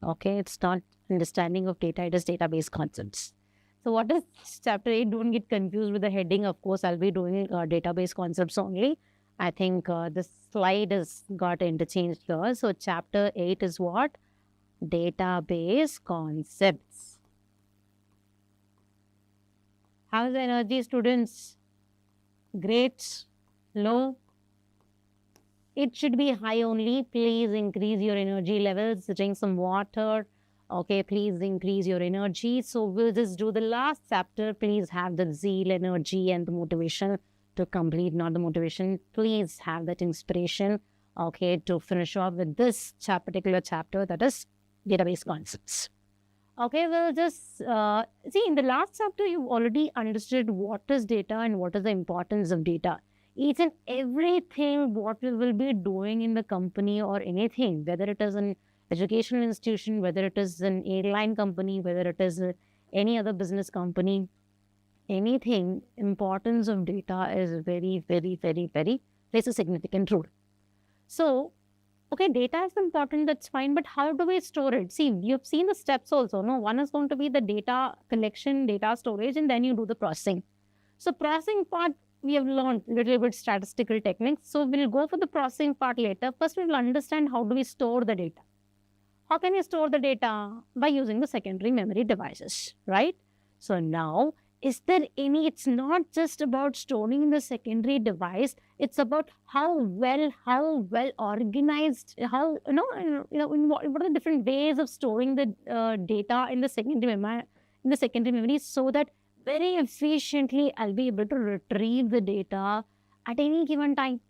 Okay, it's not understanding of data, it is database concepts. So what is chapter 8? Don't get confused with the heading. Of course, I'll be doing database concepts only. I think the slide has got interchanged here. So chapter 8 is what? Database concepts. How's the energy, students? Great? Low? It should be high only. Please increase your energy levels. Drink some water. Okay, please increase your energy. So we'll just do the last chapter. Please have the zeal, energy, and the motivation to complete, not the motivation. Please have that inspiration, okay, to finish off with this particular chapter, that is database concepts. Okay, we'll just see in the last chapter, you already understood what is data and what is the importance of data. Each and everything what we will be doing in the company or anything, whether it is an educational institution, whether it is an airline company, whether it is any other business company, anything, importance of data is very, very, very, very, plays a significant role. So, okay, data is important, that's fine, but how do we store it? See, you've seen the steps also, no? One is going to be the data collection, data storage, and then you do the processing. So, processing part, we have learned a little bit statistical techniques. So, we'll go for the processing part later. First, we'll understand how do we store the data. How can you store the data? By using the secondary memory devices, right? So, now, is there any, it's not just about storing the secondary device, it's about how well organized, how, in what are the different ways of storing the data in the secondary memory, so that very efficiently I'll be able to retrieve the data at any given time.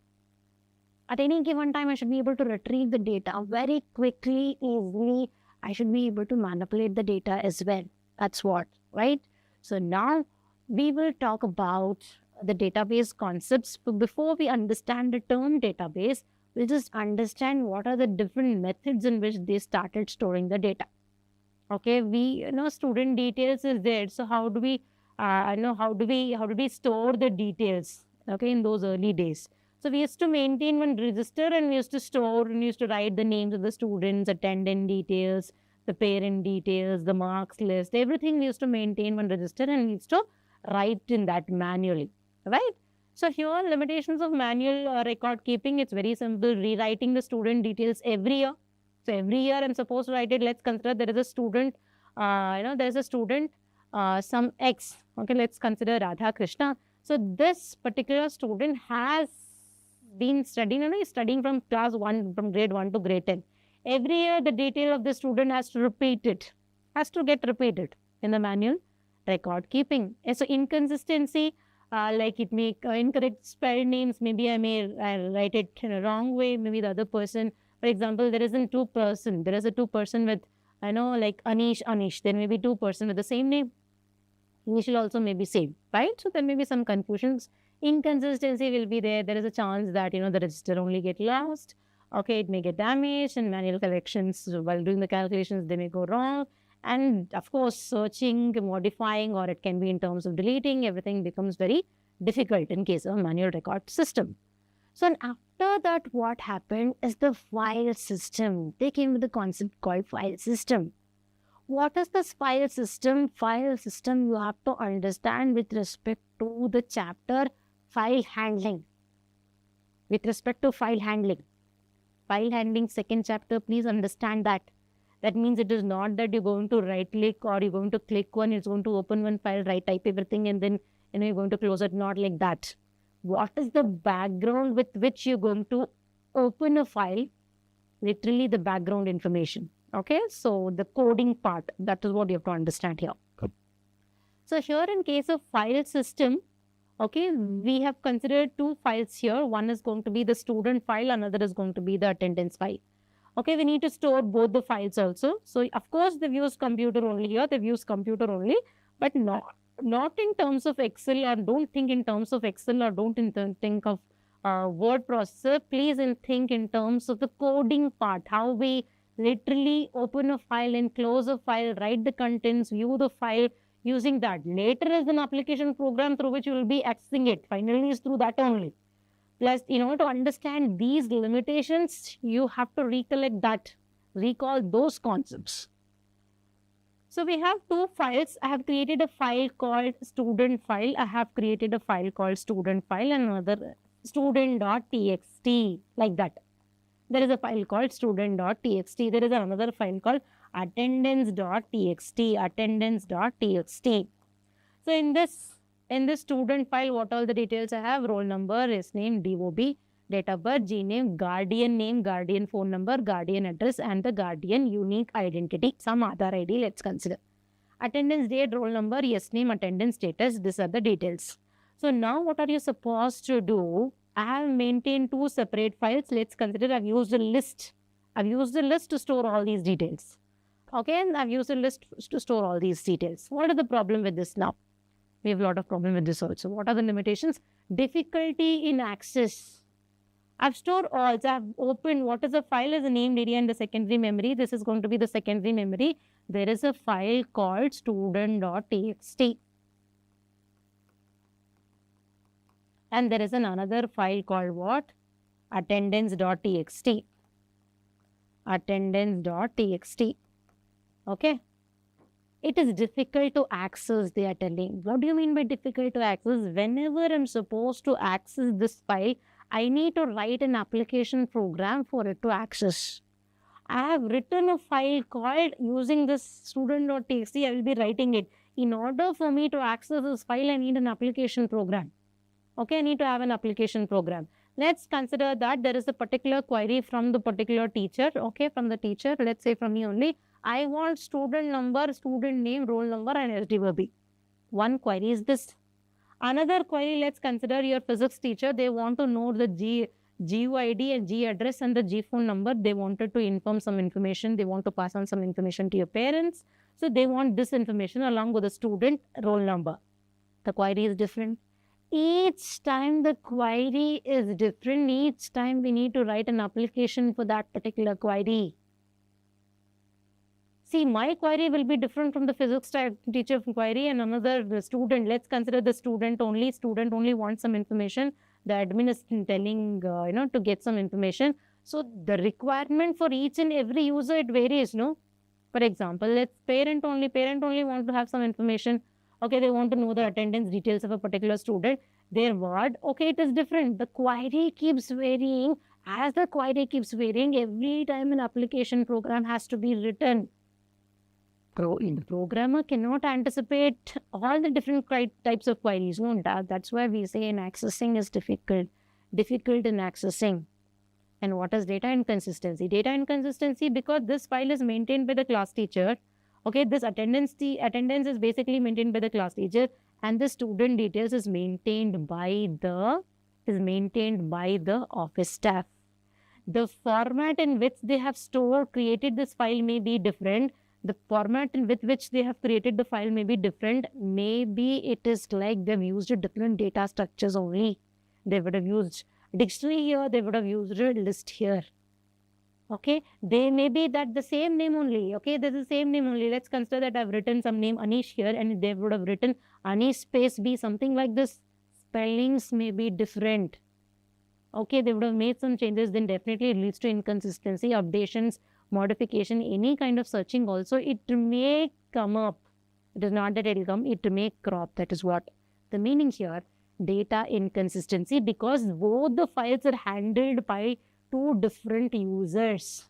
At any given time, I should be able to retrieve the data very quickly, easily. I should be able to manipulate the data as well. That's what, right? So now we will talk about the database concepts. But before we understand the term database, we'll just understand what are the different methods in which they started storing the data. Okay, we know student details is there. So how do we how do we store the details? Okay, in those early days. So we used to maintain one register and we used to store and we used to write the names of the students, attendant details, the parent details, the marks list, everything we used to maintain one register and we used to write in that manually, right? So here limitations of manual record keeping, it's very simple, rewriting the student details every year. So every year I'm supposed to write it. Let's consider there is a student, there is a student, some X, okay, let's consider Radha Krishna. So this particular student has been studying, he's studying from class 1, from grade 1 to grade 10. Every year, the detail of the student has to repeat it, has to get repeated in the manual record keeping. So inconsistency, like it may incorrect spell names, maybe I'll write it in a wrong way, maybe the other person, for example, there is a two-person with, like Anish, there may be two person with the same name. Initial also may be same, right? So there may be some confusions. Inconsistency will be there. There is a chance that, the register only get lost. Okay, it may get damaged, and manual corrections, while doing the calculations, they may go wrong. And of course, searching, modifying, or it can be in terms of deleting, everything becomes very difficult in case of a manual record system. So and after that, what happened is the file system. They came with the concept called file system. What is this file system? File system you have to understand with respect to the chapter file handling. With respect to file handling. File handling, second chapter, please understand that. That means it is not that you're going to right click or you're going to click one, it's going to open one file, right type everything and then you're going to close it, not like that. What is the background with which you're going to open a file? Literally the background information. Okay, so the coding part, that is what you have to understand here. So here in case of file system, okay, we have considered two files here. One is going to be the student file, another is going to be the attendance file. Okay, we need to store both the files also. So of course they've used computer only here, they've used computer only, but not in terms of Excel, or don't think in terms of Excel, or don't think of word processor. Please think in terms of the coding part, how we literally open a file and close a file, write the contents, view the file using that. Later is an application program through which you will be accessing it. Finally is through that only. Plus, in order to understand these limitations, you have to recollect that. Recall those concepts. So we have two files. I have created a file called student file. I have created a file called student file and another student.txt, like that. There is a file called student.txt. There is another file called attendance.txt. So in this student file, what all the details I have? Roll number, race name, DOB, date of birth, name, guardian phone number, guardian address, and the guardian unique identity, some Aadhaar ID, let's consider. Attendance date, roll number, yes name, attendance status, these are the details. So now what are you supposed to do? I have maintained two separate files. Let's consider I've used a list. I've used a list to store all these details. Okay, and I've used a list to store all these details. What is the problem with this now? We have a lot of problem with this also. What are the limitations? Difficulty in access. I've stored all. So I've opened what is a file as a named area in the secondary memory. This is going to be the secondary memory. There is a file called student.txt. And there is another file called what? Attendance.txt. Attendance.txt. Okay. It is difficult to access, they are telling. What do you mean by difficult to access? Whenever I'm supposed to access this file, I need to write an application program for it to access. I have written a file called using this student.txt. I will be writing it. In order for me to access this file, I need an application program. Okay, I need to have an application program. Let's consider that there is a particular query from the particular teacher. Okay, from the teacher, let's say from me only. I want student number, student name, roll number, and SDVB. One query is this. Another query, let's consider your physics teacher. They want to know the GUID and G address and the G phone number. They wanted to inform some information. They want to pass on some information to your parents. So they want this information along with the student roll number. The query is different. Each time the query is different. Each time we need to write an application for that particular query. See, my query will be different from the physics teacher query and another student. Let's consider the student only. Student only wants some information. The admin is telling, to get some information. So the requirement for each and every user, it varies, no? For example, let's parent only want to have some information. Okay, they want to know the attendance details of a particular student. Their word, okay, it is different. The query keeps varying. As the query keeps varying, every time an application program has to be written. The programmer cannot anticipate all the different types of queries. No, that's why we say in accessing is difficult in accessing. And what is data inconsistency? Data inconsistency because this file is maintained by the class teacher. Okay, this attendance is basically maintained by the class teacher, and the student details is maintained by the office staff. The format in which they have created this file may be different. The format in which they have created the file may be different. Maybe it is like they've used different data structures only. They would have used dictionary here, they would have used a list here. Okay, they may be that the same name only. Okay, there's the same name only. Let's consider that I've written some name Anish here and they would have written Anish space B, something like this. Spellings may be different. Okay, they would have made some changes, then definitely it leads to inconsistency, updations, modification, any kind of searching also. It may come up. It is not that it will come, it may crop. That is what the meaning here. Data inconsistency because both the files are handled by two different users.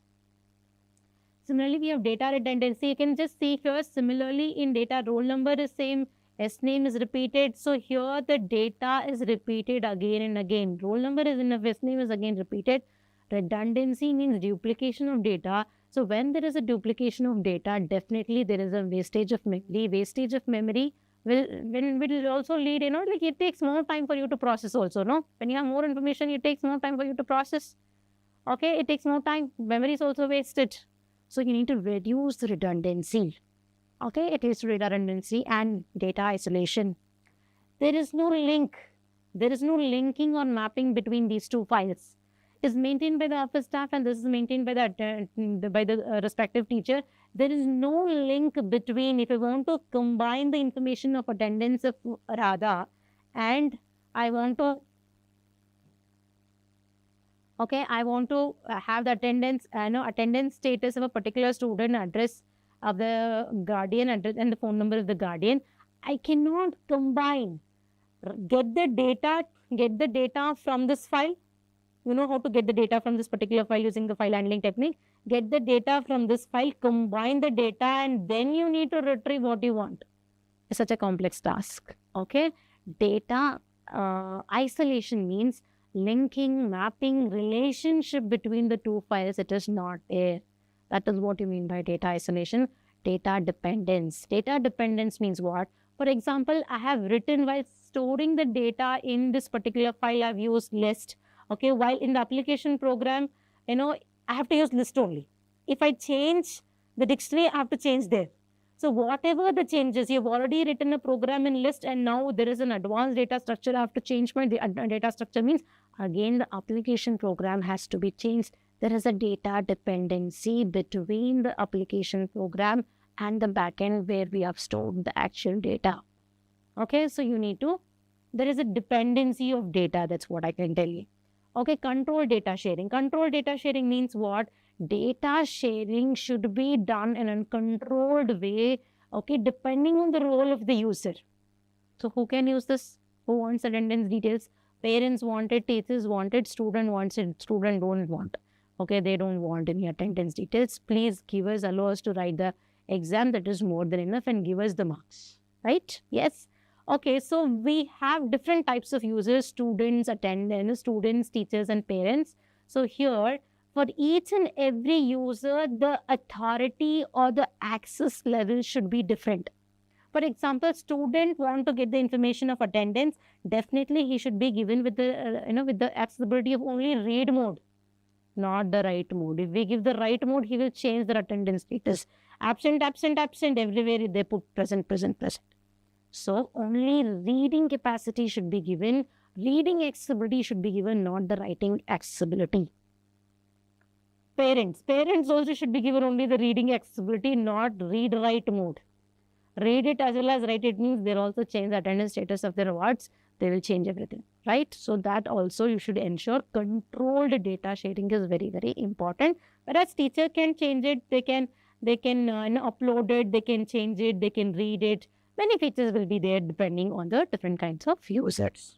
Similarly, we have data redundancy. You can just see here, similarly in data, roll number is same, S name is repeated. So here the data is repeated again and again. Roll number is enough, S name is again repeated. Redundancy means duplication of data. So when there is a duplication of data, definitely there is a wastage of memory. Wastage of memory will also lead, like it takes more time for you to process also, no? When you have more information, it takes more time for you to process. Okay, it takes more time. Memory is also wasted. So you need to reduce the redundancy. Okay, it is redundancy and data isolation. There is no link. There is no linking or mapping between these two files. It is maintained by the office staff and this is maintained by the respective teacher. There is no link between. If I want to combine the information of attendance of Radha and I want to Okay, I want to have the attendance status of a particular student, address of the guardian, address and the phone number of the guardian. I cannot combine, get the data from this file. You know how to get the data from this particular file using the file handling technique. Get the data from this file, combine the data, and then you need to retrieve what you want. It's such a complex task. Okay, data isolation means linking, mapping, relationship between the two files. It is not there. That is what you mean by data isolation. Data dependence. Data dependence means what? For example, I have written while storing the data in this particular file, I've used list. Okay, while in the application program, I have to use list only. If I change the dictionary, I have to change there. So whatever the changes, you've already written a program in list and now there is an advanced data structure, I have to change my data structure means again the application program has to be changed. There is a data dependency between the application program and the backend where we have stored the actual data. Okay, so there is a dependency of data, that's what I can tell you. Okay, control data sharing. Control data sharing means what? Data sharing should be done in a controlled way, okay, depending on the role of the user. So who can use this? Who wants attendance details? Parents want it, teachers want it, student wants it, student don't want. Okay, they don't want any attendance details. Please give us, allow us to write the exam, that is more than enough, and give us the marks, right? Yes. Okay, so we have different types of users, students, attendants, students, teachers, and parents. So here, for each and every user, the authority or the access level should be different. For example, student want to get the information of attendance, definitely he should be given with the, with the accessibility of only read mode, not the write mode. If we give the write mode, he will change the attendance status. Absent, absent, absent, everywhere they put present, present, present. So only reading capacity should be given, reading accessibility should be given, not the writing accessibility. Parents also should be given only the reading accessibility, not read-write mode. Read it as well as write it means they'll also change the attendance status of their words. They will change everything, right? So that also you should ensure controlled data sharing is very, very important. Whereas teacher can change it, they can upload it, they can change it, they can read it. Many features will be there depending on the different kinds of users.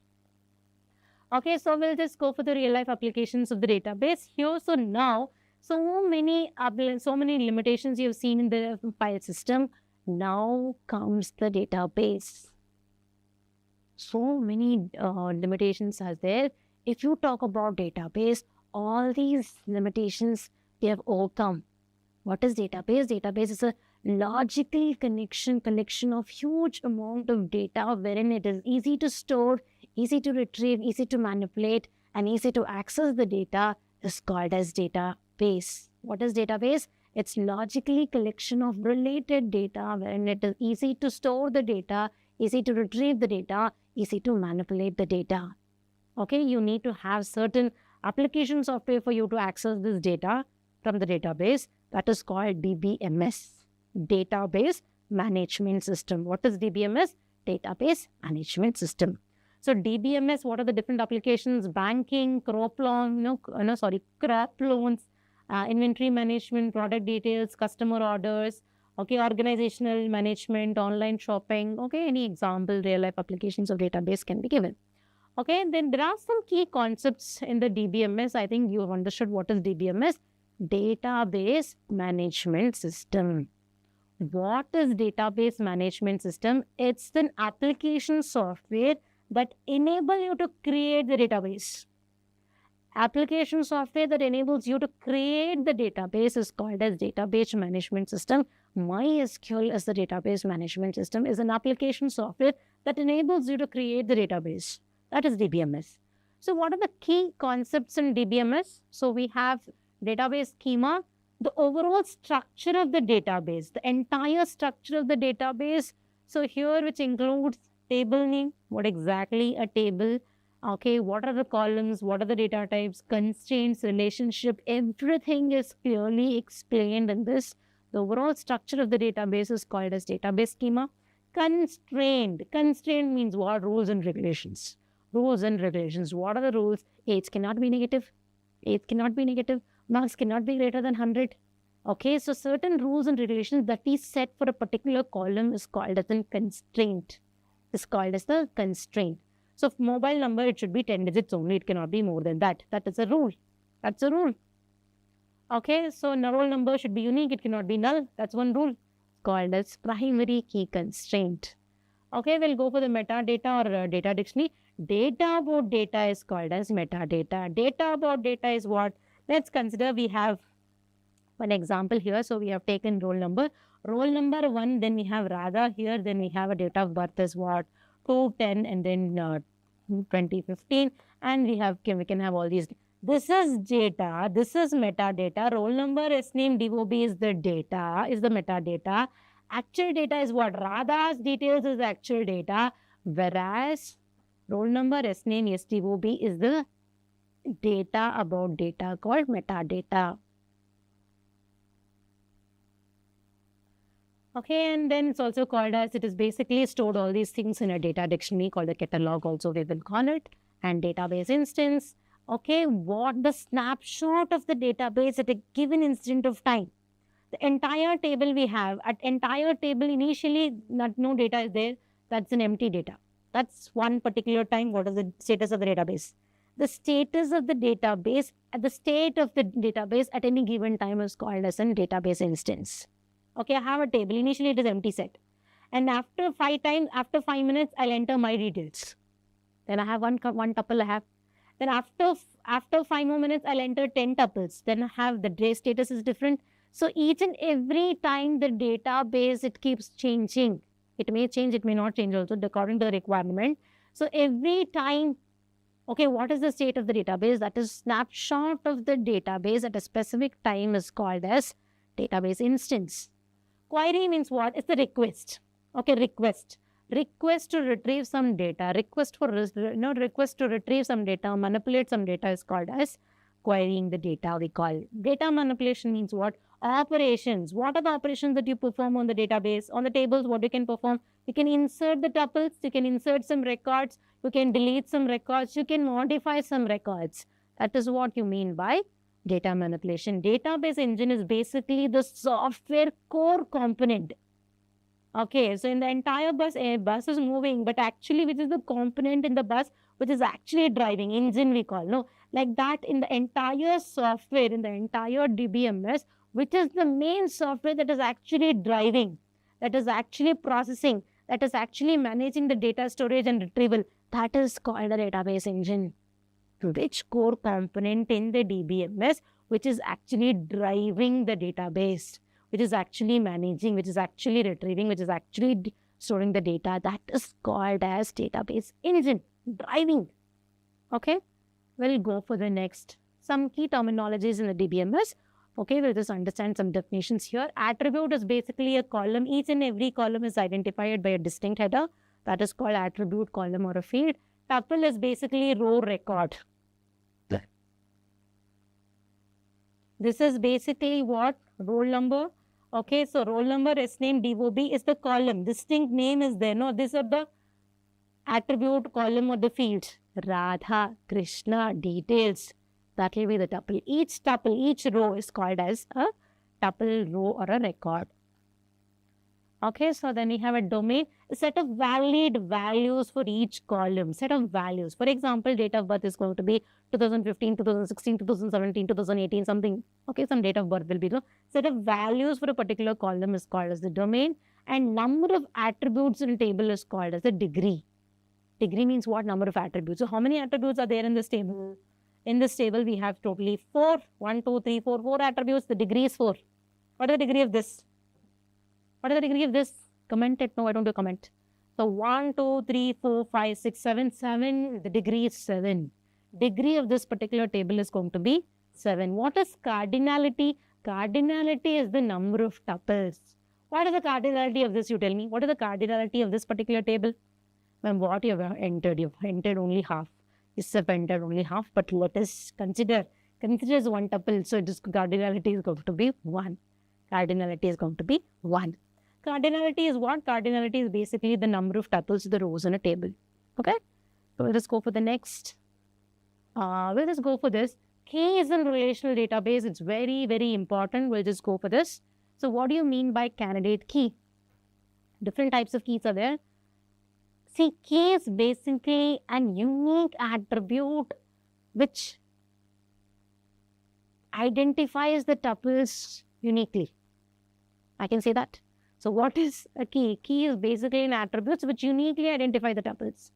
Okay, so we'll just go for the real life applications of the database here. So now, so many limitations you've seen in the file system. Now comes the database. So many limitations are there. If you talk about database, all these limitations they have overcome. What is database? Database is a logical collection of huge amount of data wherein it is easy to store, easy to retrieve, easy to manipulate, and easy to access the data is called as database. What is database? It's logically collection of related data wherein it is easy to store the data, easy to retrieve the data, easy to manipulate the data. Okay, you need to have certain application software for you to access this data from the database. That is called DBMS. Database Management System. What is DBMS? Database Management System. So DBMS, what are the different applications? Banking, crop loan, crop loans, inventory management, product details, customer orders, okay, organizational management, online shopping, okay, any example real life applications of database can be given. Okay, then there are some key concepts in the DBMS. I think you have understood what is DBMS. Database Management System. What is database management system? It's an application software that enable you to create the database. Application software that enables you to create the database is called as database management system. MySQL as the database management system is an application software that enables you to create the database. That is DBMS. So what are the key concepts in DBMS? So we have database schema, the overall structure of the database, the entire structure of the database. So here, which includes table name, what exactly a table, okay, what are the columns, what are the data types, constraints, relationship, everything is clearly explained in this. The overall structure of the database is called as database schema. Constraint means what? Rules and regulations. Rules and regulations. What are the rules? Age cannot be negative. It cannot be negative. Marks cannot be greater than 100. Okay, so certain rules and regulations that is set for a particular column is called as a constraint. Is called as the constraint. So mobile number, it should be 10 digits only. It cannot be more than that. That is a rule. That's a rule. Okay, so roll number should be unique. It cannot be null. That's one rule. Called as primary key constraint. Okay, we'll go for the metadata or data dictionary. Data about data is called as metadata. Data about data is what? Let's consider we have one example here. So we have taken roll number. Roll number 1, then we have Radha here. Then we have a date of birth is what? 210 and then 2015. And we can have all these. This is data. This is metadata. Roll number, S-name, DOB is the data, is the metadata. Actual data is what? Radha's details is actual data. Whereas roll number, S-name, SDOB is the data about data called metadata. Okay, and then it's also called as, it is basically stored all these things in a data dictionary called the catalog also we will call it, and database instance. Okay, what the snapshot of the database at a given instant of time. The entire table we have, at entire table initially no data is there, that's an empty data. That's one particular time, what is the status of the database. The status of the database, at the state of the database at any given time is called as a database instance. Okay, I have a table, initially it is empty set. And after 5 minutes, I'll enter my details. Then I have one tuple I have. Then after 5 more minutes, I'll enter 10 tuples. Then I have the day status is different. So each and every time the database, it keeps changing. It may change, it may not change also according to the requirement. So every time, okay, what is the state of the database? That is snapshot of the database at a specific time is called as database instance. Query means what? It's the request. Okay, request. Request to retrieve some data. Request to retrieve some data, manipulate some data is called as querying the data, we call. Data manipulation means what? Operations. What are the operations that you perform on the database? On the tables, what you can perform? You can insert the tuples, you can insert some records, you can delete some records, you can modify some records. That is what you mean by data manipulation. Database engine is basically the software core component. Okay, so in the entire bus, a bus is moving, but actually which is the component in the bus which is actually driving, engine we call, no? Like that in the entire software, in the entire DBMS, which is the main software that is actually driving, that is actually processing, that is actually managing the data storage and retrieval, that is called a database engine. Which core component in the DBMS which is actually driving the database, which is actually managing, which is actually retrieving, which is actually storing the data, that is called as database engine, driving. Okay, we'll go for the next. Some key terminologies in the DBMS. Okay, we'll just understand some definitions here. Attribute is basically a column. Each and every column is identified by a distinct header. That is called attribute, column, or a field. Tuple is basically row record. This is basically what? Roll number. Okay, so roll number, S-name, DOB is the column. Distinct name is there. No, these are the attribute, column, or the field. Radha, Krishna, details. That will be the tuple. Each tuple, each row is called as a tuple, row, or a record. Okay, so then we have a domain, a set of valid values for each column, set of values. For example, date of birth is going to be 2015, 2016, 2017, 2018, something. Okay, some date of birth will be the set of values for a particular column is called as the domain, and number of attributes in a table is called as the degree. Degree means what? Number of attributes. So how many attributes are there in this table? In this table, we have totally 4. 1, 2, 3, 4. 4 attributes. The degree is 4. What is the degree of this? What is the degree of this? Comment it. No, I don't do comment. So 1, 2, 3, 4, 5, 6, 7. 7. The degree is 7. Degree of this particular table is going to be 7. What is cardinality? Cardinality is the number of tuples. What is the cardinality of this? You tell me. What is the cardinality of this particular table? Ma'am, what you have entered? You have entered only half. You have entered only half. But let us consider. Consider as one tuple. So this cardinality is going to be 1. Cardinality is going to be 1. Cardinality is what? Cardinality is basically the number of tuples, the rows in a table. Okay? So we'll just go for the next. We'll just go for this. keys in relational database, it's very, very important. We'll just go for this. So what do you mean by candidate key? Different types of keys are there. See, key is basically an unique attribute which identifies the tuples uniquely. I can say that. So what is a key? Key is basically an attribute which uniquely identify the tuples.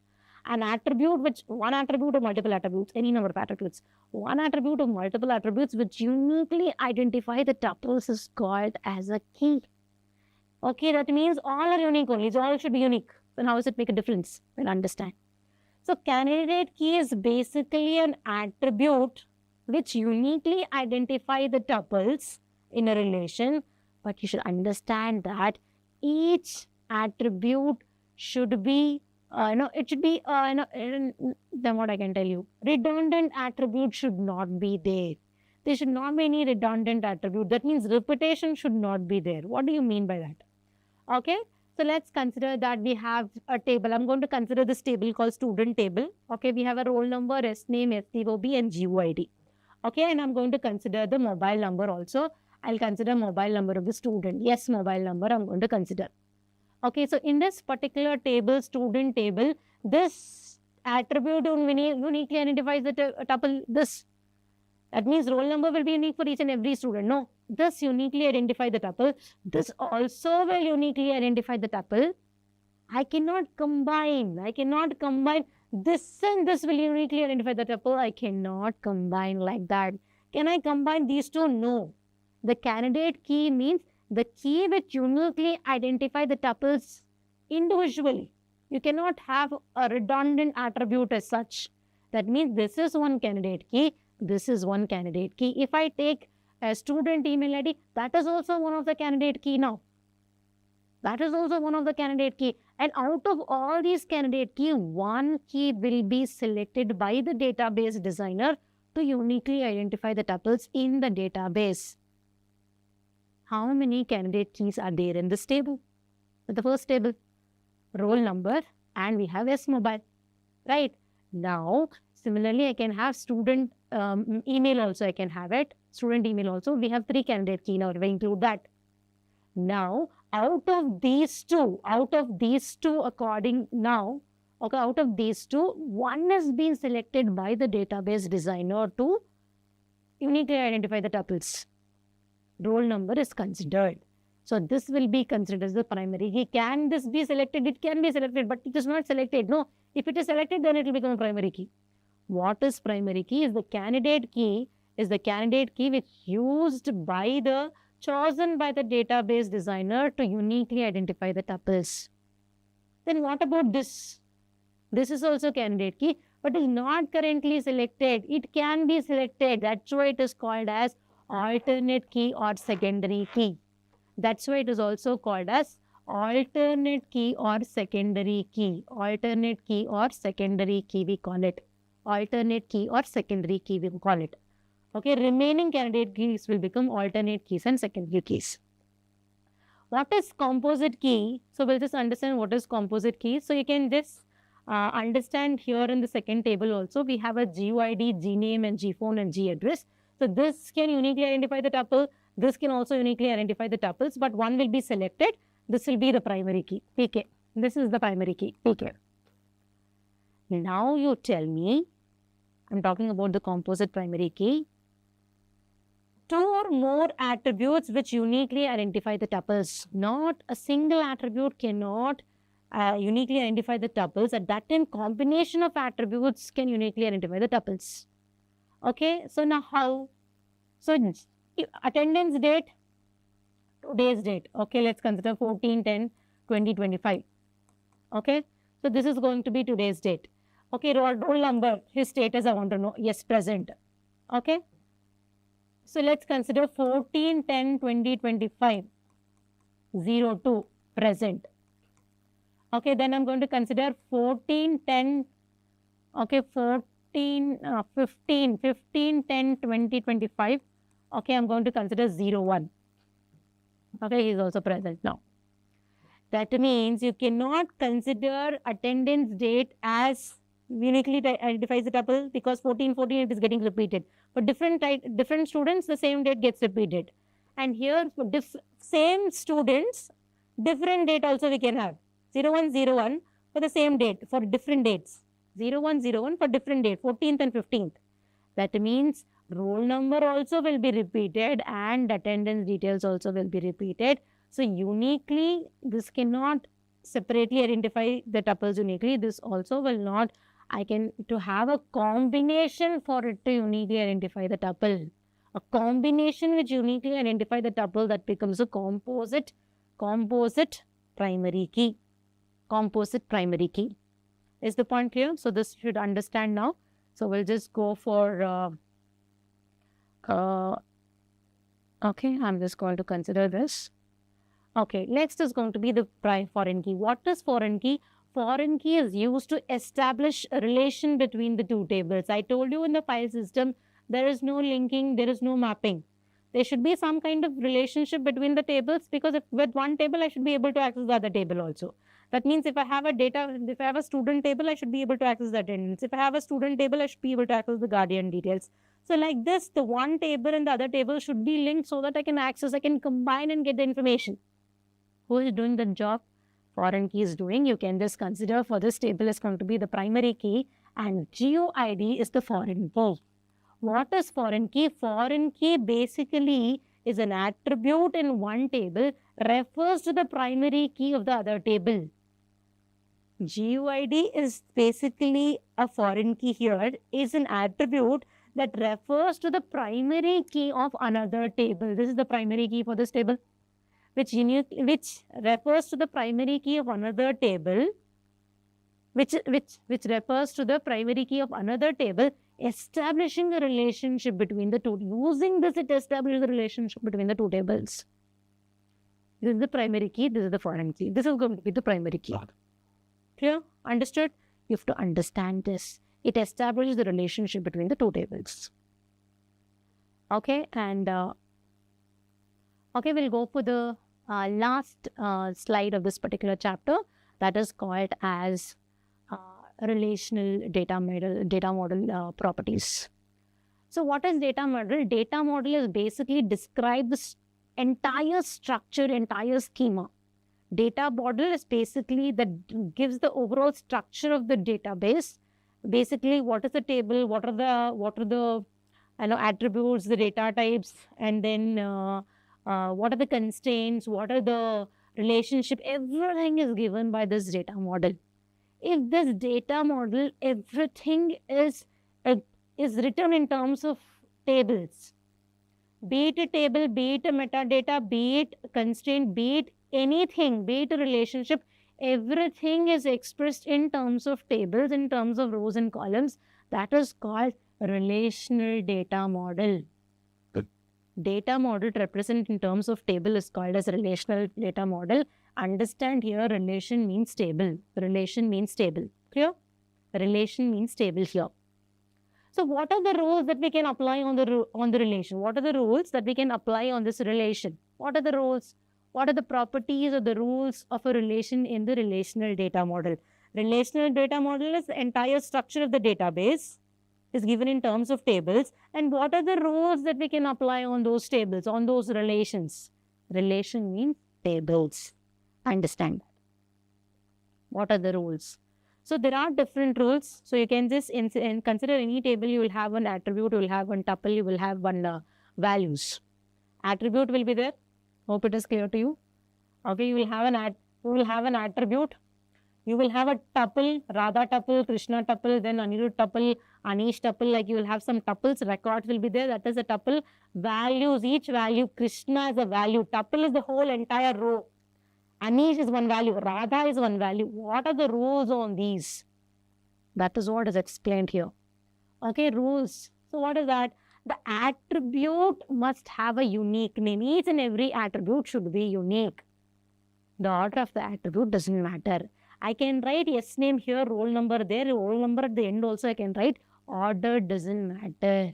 An attribute which, one attribute or multiple attributes, any number of attributes. One attribute of multiple attributes which uniquely identify the tuples is called as a key. Okay, that means all are unique only. So all should be unique. Then how does it make a difference? We'll understand. So candidate key is basically an attribute which uniquely identify the tuples in a relation. But you should understand that each attribute should be, it should be, then what I can tell you, redundant attribute should not be there. There should not be any redundant attribute. That means repetition should not be there. What do you mean by that? Okay, so let's consider that we have a table. I'm going to consider this table called student table. Okay, we have a roll number, S name, STOB, and GUID. Okay, and I'm going to consider the mobile number also. I'll consider mobile number of the student. Yes, mobile number I'm going to consider. Okay, so in this particular table, student table, this attribute uniquely identifies the tuple, this. That means roll number will be unique for each and every student. No, this uniquely identify the tuple. This also will uniquely identify the tuple. I cannot combine this and this will uniquely identify the tuple. I cannot combine like that. Can I combine these two? No. The candidate key means the key which uniquely identify the tuples individually. You cannot have a redundant attribute as such. That means this is one candidate key. This is one candidate key. If I take a student email ID, that is also one of the candidate key now. That is also one of the candidate key. And out of all these candidate key, one key will be selected by the database designer to uniquely identify the tuples in the database. How many candidate keys are there in this table? The first table, roll number, and we have S mobile, right? Now, similarly, I can have student email also, I can have it. Student email also, we have 3 candidate key now, we include that. Now, out of these two, according now, okay, out of these two, one is being selected by the database designer to uniquely identify the tuples. Roll number is considered. So this will be considered as the primary key. Can this be selected? It can be selected, but it is not selected. No, if it is selected, then it will become a primary key. What is primary key? Is the candidate key which used by the, chosen by the database designer to uniquely identify the tuples. Then what about this? This is also candidate key, but is not currently selected. It can be selected. That's why it is called as alternate key or secondary key. That's why it is also called as alternate key or secondary key. Alternate key or secondary key, we call it. Alternate key or secondary key, we call it. Okay, remaining candidate keys will become alternate keys and secondary keys. What is composite key? So we'll just understand what is composite key. So you can just understand here in the second table also, we have a GUID, GNAME, and GPhone and GAddress. So this can uniquely identify the tuple. This can also uniquely identify the tuples, but one will be selected. This will be the primary key, PK. This is the primary key, PK. Now you tell me, I'm talking about the composite primary key. 2 or more attributes which uniquely identify the tuples. Not a single attribute cannot uniquely identify the tuples. At that time, combination of attributes can uniquely identify the tuples. Okay, so now how? So attendance date, today's date. Okay, let's consider 14/10/2025. Okay, so this is going to be today's date. Okay, roll number, his status I want to know. Yes, present. Okay, so let's consider 14/10/2025, 02, present. Okay, then I'm going to consider 14/10, okay, 15/10/2025. Okay, I'm going to consider 01. Okay, he is also present now. That means you cannot consider attendance date as uniquely identifies the tuple because 14, 14 it is getting repeated. For different students, the same date gets repeated. And here for same students, different date also we can have. 0101 for the same date for different dates. 0101 for different date, 14th and 15th. That means roll number also will be repeated and attendance details also will be repeated. So uniquely, this cannot separately identify the tuples uniquely. This also will not, to have a combination for it to uniquely identify the tuple. A combination which uniquely identify the tuple, that becomes a composite primary key. Composite primary key. Is the point clear? So this should understand now. So we'll just go for, okay, I'm just going to consider this. Okay, next is going to be the foreign key. What is foreign key? Foreign key is used to establish a relation between the two tables. I told you in the file system, there is no linking, there is no mapping. There should be some kind of relationship between the tables because if with one table, I should be able to access the other table also. That means if I have a student table, I should be able to access the attendance. If I have a student table, I should be able to access the guardian details. So like this, the one table and the other table should be linked so that I can combine and get the information. Who is doing the job? Foreign key is doing. You can just consider for this table is going to be the primary key and GUID is the foreign key. What is foreign key? Foreign key basically is an attribute in one table, refers to the primary key of the other table. GUID is basically a foreign key here, is an attribute that refers to the primary key of another table. This is the primary key for this table, which refers to the primary key of another table, which refers to the primary key of another table, establishing a relationship between the two. Using this, it establishes the relationship between the two tables. This is the primary key, this is the foreign key. This is going to be the primary key. Clear? Understood? You have to understand this. It establishes the relationship between the two tables. Okay, and okay, we'll go for the last slide of this particular chapter, that is called as relational data model properties. So what is data model? Data model is basically describe the entire structure, entire schema. Data model is basically that gives the overall structure of the database. Basically, what is the table? What are the attributes, the data types, and then what are the constraints? What are the relationship? Everything is given by this data model. If this data model, everything is written in terms of tables, be it a table, be it a metadata, be it constraint, be it anything, be it a relationship, everything is expressed in terms of tables, in terms of rows and columns. That is called relational data model. Data model represented in terms of table is called as relational data model. Understand here, relation means table. Relation means table. Clear? Relation means table here. So what are the rules that we can apply on the relation? What are the rules that we can apply on this relation? What are the rules? What are the properties or the rules of a relation in the relational data model? Relational data model is the entire structure of the database is given in terms of tables. And what are the rules that we can apply on those tables, on those relations? Relation means tables. Understand that. What are the rules? So there are different rules. So you can just consider any table, you will have one attribute, you will have one tuple, you will have one values. Attribute will be there. Hope it is clear to you. Okay, you will have an attribute. You will have a tuple, Radha tuple, Krishna tuple, then Anirudh tuple, Anish tuple, like you will have some tuples, records will be there, that is a tuple. Values, each value, Krishna is a value, tuple is the whole entire row. Anish is one value, Radha is one value. What are the rules on these? That is what is explained here. Okay, rules. So what is that? The attribute must have a unique name. Each and every attribute should be unique. The order of the attribute doesn't matter. I can write yes name here, roll number there, roll number at the end also I can write. Order doesn't matter.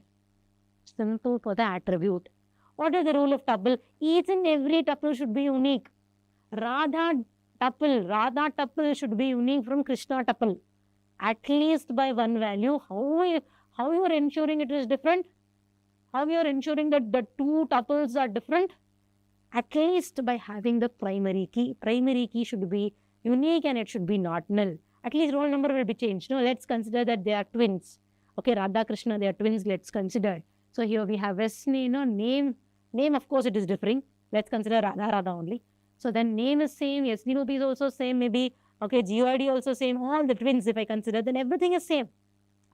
Simple for the attribute. What is the rule of tuple? Each and every tuple should be unique. Radha tuple should be unique from Krishna tuple. at least by one value. How you are ensuring it is different? How you are ensuring that the two tuples are different? At least by having the primary key. Primary key should be unique and it should be not null. At least roll number will be changed. No, let's consider that they are twins. Okay, Radha Krishna, they are twins. Let's consider. So here we have Vesni, name. Name, of course, it is differing. Let's consider Radha only. So then name is same. Yasni will be also same. Maybe, okay, GOID also same. All the twins, if I consider, then everything is same.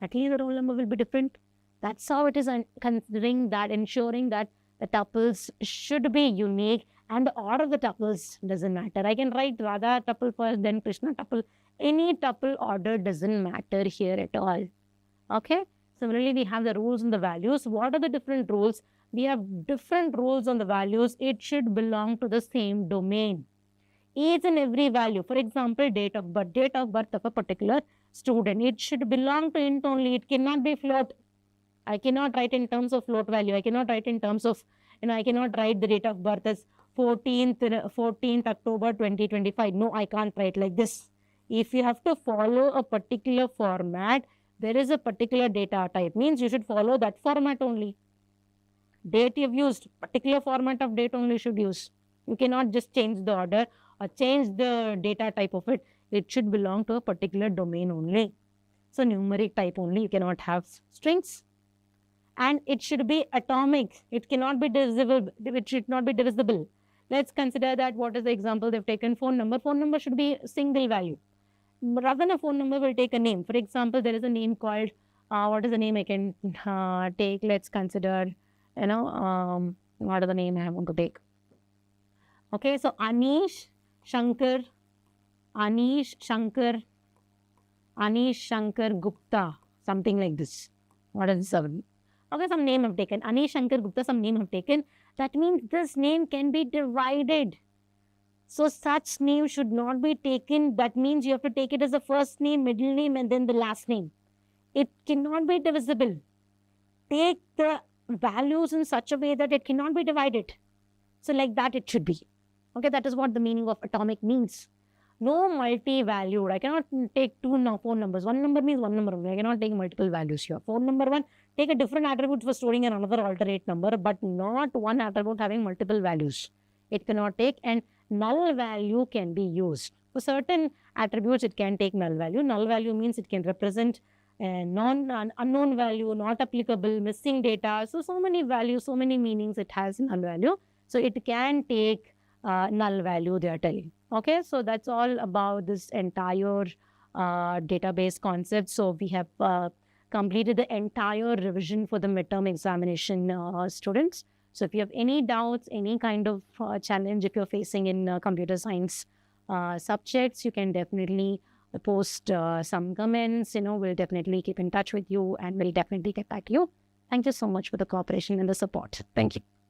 At least the roll number will be different. That's how it is considering that, ensuring that the tuples should be unique and the order of the tuples doesn't matter. I can write Radha tuple first, then Krishna tuple. Any tuple order doesn't matter here at all. Okay. Similarly, we have the rules and the values. What are the different rules? We have different rules on the values. It should belong to the same domain. Each and every value, for example, date of birth of a particular student, it should belong to int only. It cannot be float. I cannot write in terms of float value. I cannot write in terms of, I cannot write the date of birth as 14th October 2025. No, I can't write like this. If you have to follow a particular format, there is a particular data type. Means you should follow that format only. Date you've used, particular format of date only should use. You cannot just change the order or change the data type of it. It should belong to a particular domain only. So numeric type only. You cannot have strings. And it should be atomic. It cannot be divisible. It should not be divisible. Let's consider that. What is the example they've taken? Phone number. Phone number should be single value. Rather than a phone number, will take a name. For example, there is a name called, what is the name I can take? Let's consider, what is the name I want to take? Okay, so Anish Shankar Gupta, something like this. What is this? Okay, some name I've taken. Anish Shankar Gupta, some name I've taken. That means this name can be divided. So such name should not be taken. That means you have to take it as the first name, middle name, and then the last name. It cannot be divisible. Take the values in such a way that it cannot be divided. So like that it should be. Okay, that is what the meaning of atomic means. No multi-valued. I cannot take two phone numbers. One number means one number only. I cannot take multiple values here. Phone number one, take a different attribute for storing and another alternate number, but not one attribute having multiple values. It cannot take, and null value can be used. For certain attributes, it can take null value. Null value means it can represent unknown value, not applicable, missing data. So many values, so many meanings it has null value. So it can take null value, they are telling. Okay, so that's all about this entire database concept. So we have completed the entire revision for the midterm examination students. So if you have any doubts, any kind of challenge if you're facing in computer science subjects, you can definitely post some comments. We'll definitely keep in touch with you and we'll definitely get back to you. Thank you so much for the cooperation and the support. Thank you.